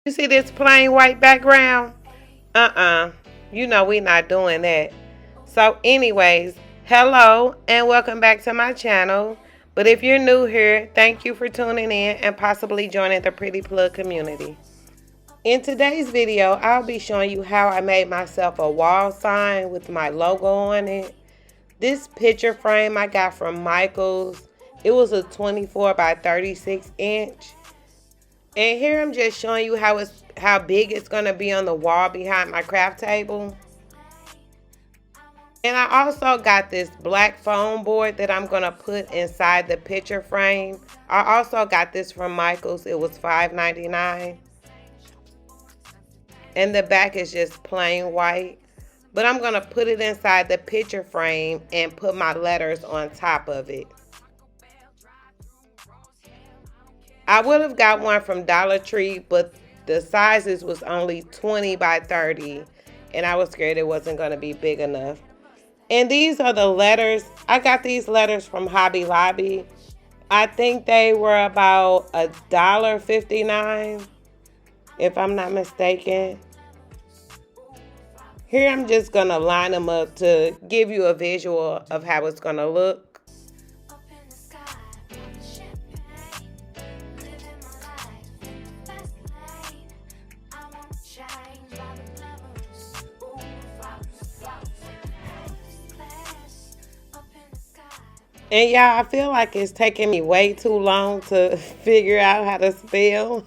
You see this plain white background? You know we not doing that. So anyways, hello and welcome back to my channel. But if you're new here, thank you for tuning in and possibly joining the Pretty Plug community. In today's video, I'll be showing you how I made myself a wall sign with my logo on it. This picture frame I got from Michael's. It was a 24 by 36 inch. And here I'm just showing you how big it's gonna be on the wall behind my craft table. And I also got this black foam board that I'm gonna put inside the picture frame. I also got this from Michael's. It was $5.99. And the back is just plain white. But I'm gonna put it inside the picture frame and put my letters on top of it. I would have got one from Dollar Tree, but the sizes was only 20 by 30, and I was scared it wasn't going to be big enough. And these are the letters. I got these letters from Hobby Lobby. I think they were about $1.59, if I'm not mistaken. Here I'm just going to line them up to give you a visual of how it's going to look. And y'all, I feel like it's taking me way too long to figure out how to spell.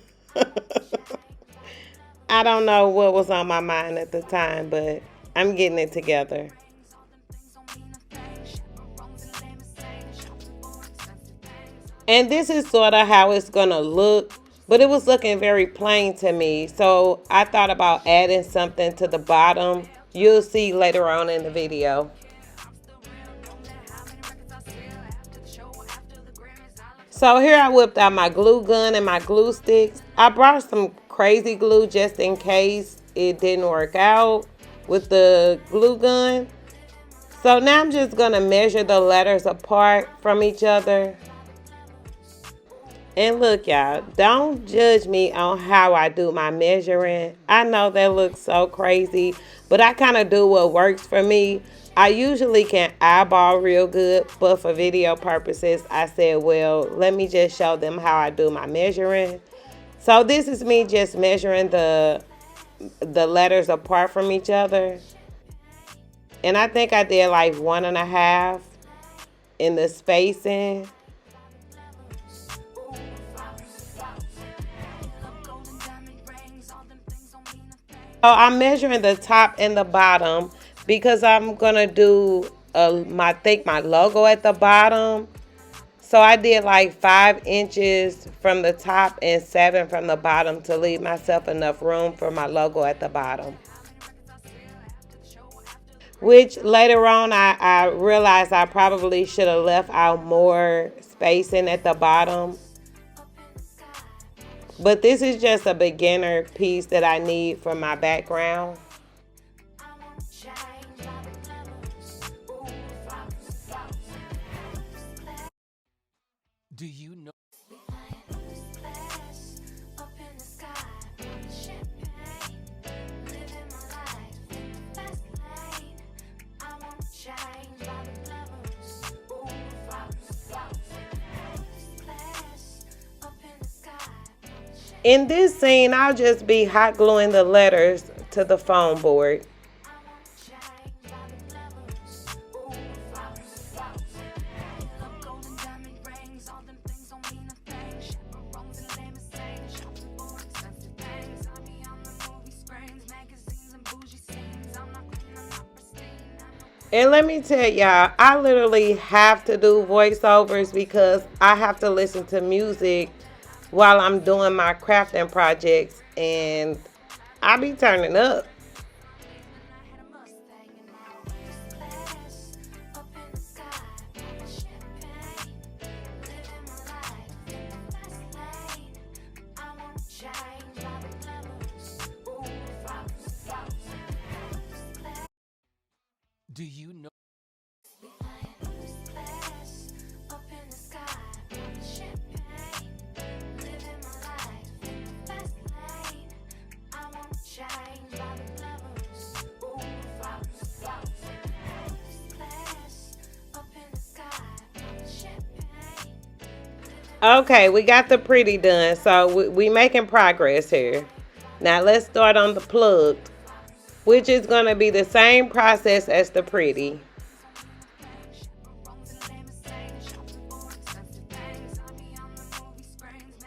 I don't know what was on my mind at the time, but I'm getting it together. And this is sort of how it's going to look, but it was looking very plain to me. So I thought about adding something to the bottom. You'll see later on in the video. So here I whipped out my glue gun and my glue sticks. I brought some crazy glue just in case it didn't work out with the glue gun. So now I'm just going to measure the letters apart from each other. And look, y'all, don't judge me on how I do my measuring. I know that looks so crazy, but I kind of do what works for me. I usually can eyeball real good, but for video purposes, I said, well, let me just show them how I do my measuring. So this is me just measuring the letters apart from each other. And I think I did like 1.5 in the spacing. So I'm measuring the top and the bottom because I'm gonna do my logo at the bottom. So I did like 5 inches from the top and 7 from the bottom to leave myself enough room for my logo at the bottom. Which later on I realized I probably should have left out more spacing at the bottom. But this is just a beginner piece that I need for my background. Do you know? In this scene, I'll just be hot gluing the letters to the foam board. And let me tell y'all, I literally have to do voiceovers because I have to listen to music while I'm doing my crafting projects, and I be turning up. Do you know? Okay, we got the pretty done, so we making progress here. Now let's start on the plugged, which is going to be the same process as the pretty.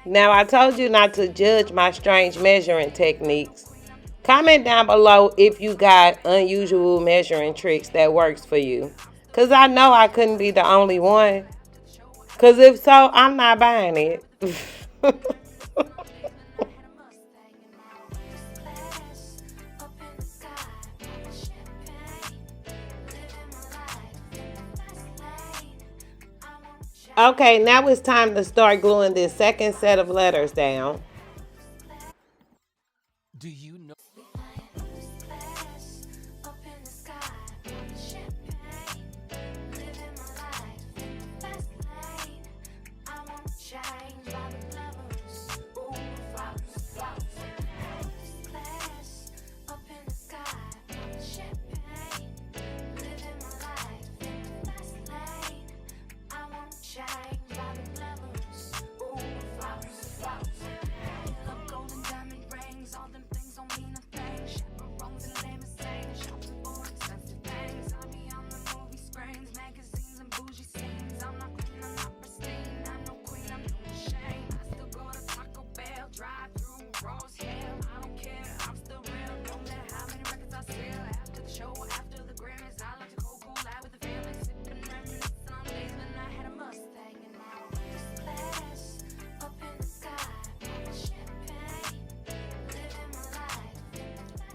Now I told you not to judge my strange measuring techniques. Comment down below if you got unusual measuring tricks that works for you. Cause I know I couldn't be the only one. Cause if so, I'm not buying it. Okay, now it's time to start gluing this second set of letters down.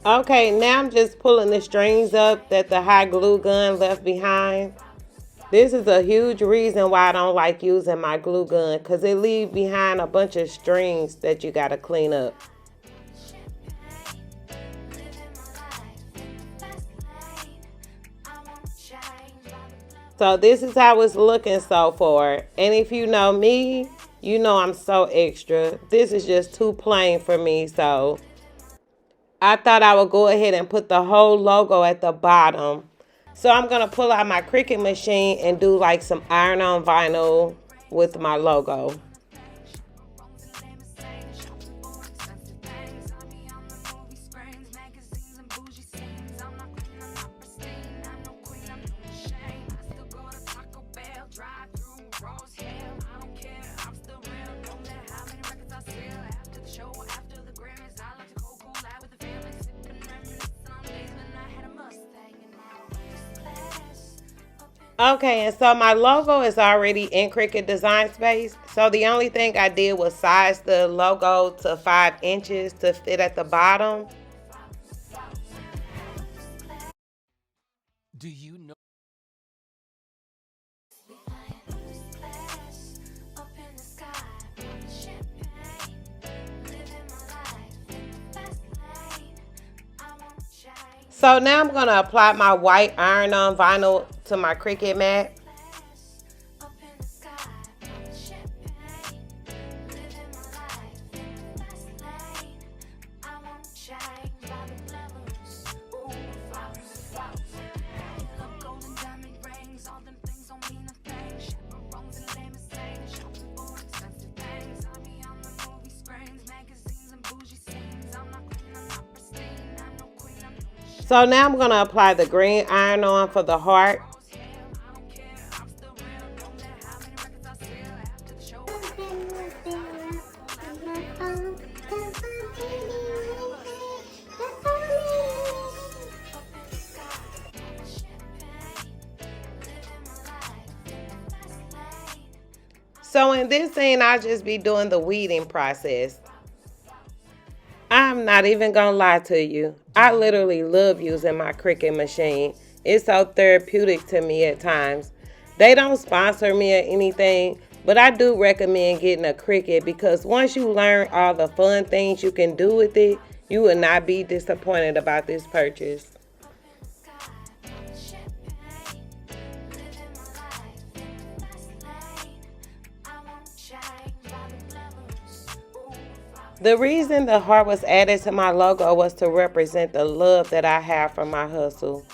Okay, now I'm just pulling the strings up that the hot glue gun left behind. This is a huge reason why I don't like using my glue gun, because it leaves behind a bunch of strings that you got to clean up. So this is how it's looking so far. And if you know me, you know I'm so extra. This is just too plain for me, so I thought I would go ahead and put the whole logo at the bottom. So I'm going to pull out my Cricut machine and do like some iron-on vinyl with my logo. Okay, and so my logo is already in Cricut Design Space. So the only thing I did was size the logo to 5 inches to fit at the bottom. Do you know? So now I'm going to apply my white iron-on vinyl to my Cricut mat. So now I'm going to apply the green iron-on for the heart. So in this scene, I'll just be doing the weeding process. I'm not even gonna lie to you. I literally love using my Cricut machine. It's so therapeutic to me at times. They don't sponsor me or anything, but I do recommend getting a Cricut because once you learn all the fun things you can do with it, you will not be disappointed about this purchase. The reason the heart was added to my logo was to represent the love that I have for my hustle.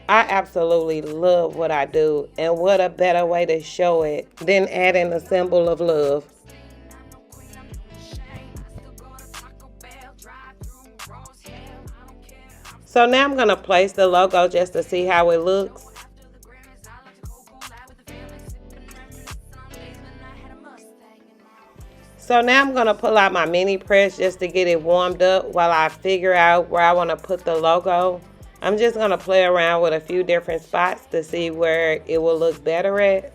I absolutely love what I do, and what a better way to show it than adding a symbol of love. So now I'm going to place the logo just to see how it looks. So now I'm going to pull out my mini press just to get it warmed up while I figure out where I want to put the logo. I'm just going to play around with a few different spots to see where it will look better at.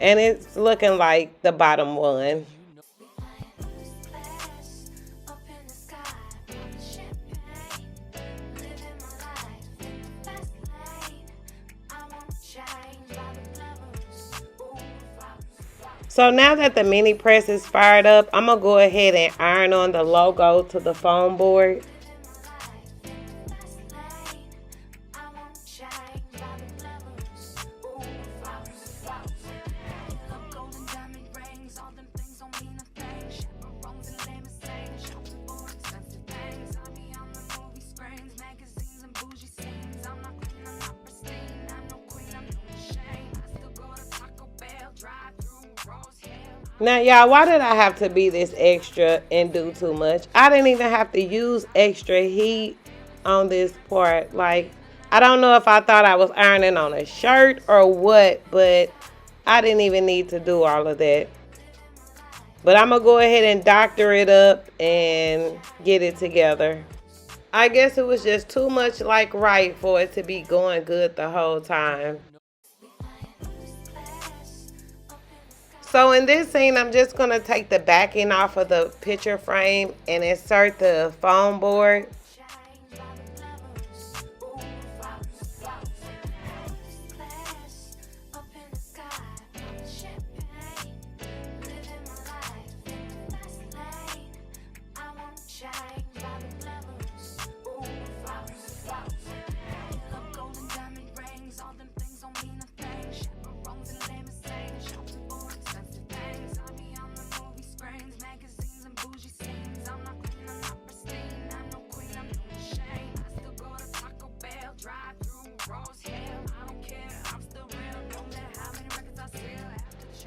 And it's looking like the bottom one. So now that the mini press is fired up, I'm going to go ahead and iron on the logo to the foam board. Now, y'all, why did I have to be this extra and do too much? I didn't even have to use extra heat on this part. Like, I don't know if I thought I was ironing on a shirt or what, but I didn't even need to do all of that. But I'm going to go ahead and doctor it up and get it together. I guess it was just too much like right for it to be going good the whole time. So in this scene, I'm just going to take the backing off of the picture frame and insert the foam board.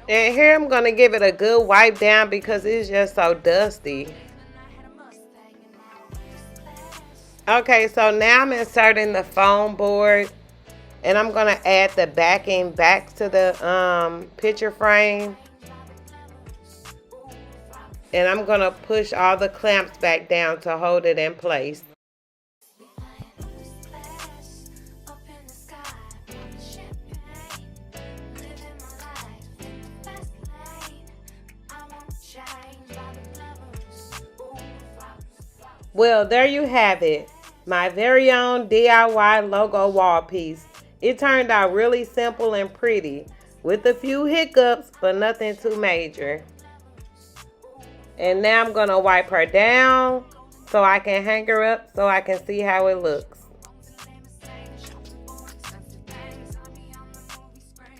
And here I'm going to give it a good wipe down because it's just so dusty. Okay, so now I'm inserting the foam board. And I'm going to add the backing back to the picture frame. And I'm going to push all the clamps back down to hold it in place. Well, there you have it. My very own DIY logo wall piece. It turned out really simple and pretty with a few hiccups, but nothing too major. And now I'm going to wipe her down so I can hang her up so I can see how it looks.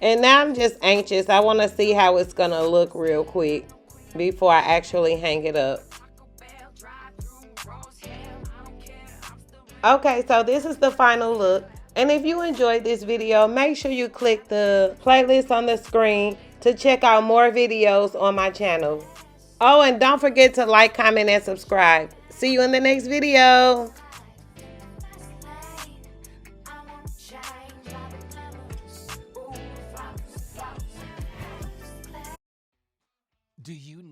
And now I'm just anxious. I want to see how it's going to look real quick before I actually hang it up. Okay, so this is the final look. And if you enjoyed this video, make sure you click the playlist on the screen to check out more videos on my channel. Oh, and don't forget to like, comment, and subscribe. See you in the next video. Do you know?